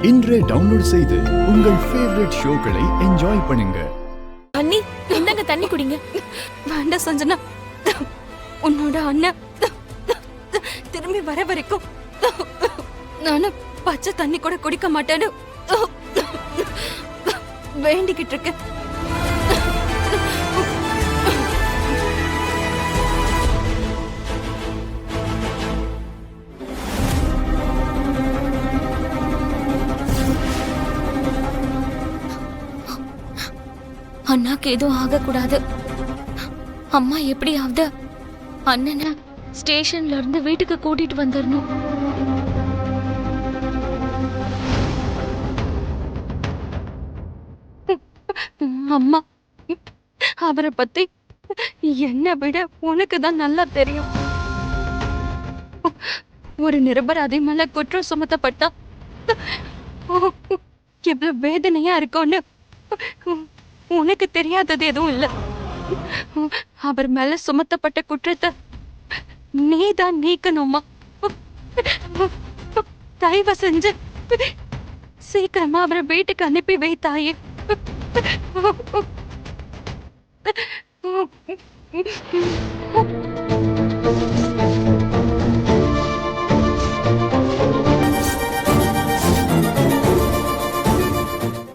இன்றே டவுன்லோட் செய்து உங்கள் ஃபேவரட் ஷோக்களை என்ஜாய் பண்ணுங்க. அண்ணி, இந்தாங்க தண்ணி குடிங்க. வேண்டாம் சஞ்சனா, உன்னோட அண்ணன் திரும்பி வர வரைக்கும் நானும் பச்சை தண்ணி கூட குடிக்க மாட்டேன்னு வேண்டிக்கிட்டு இருக்கேன். அண்ணாக்கு எதுவும் ஆகக்கூடாது. அம்மா எப்படியாவது அண்ணனை ஸ்டேஷன்ல இருந்து வீட்டுக்கு கூட்டிட்டு வந்துடணும். அம்மா, அவரை பத்தி என்னை விட உனக்கு தான் நல்லா தெரியும். ஒரு நிரபராதி மேல குற்றம் சுமத்தப்பட்டா எவ்வளவு வேதனையா இருக்கும்னு உனக்கு தெரியாதது எதுவும் இல்ல. அவர் மேல சுமத்தப்பட்ட குற்றத்தை நீதான் நீக்கணுமா? தயவு செஞ்சு சீக்கிரமா அவரை வீட்டுக்கு அனுப்பி வைத்தாயே.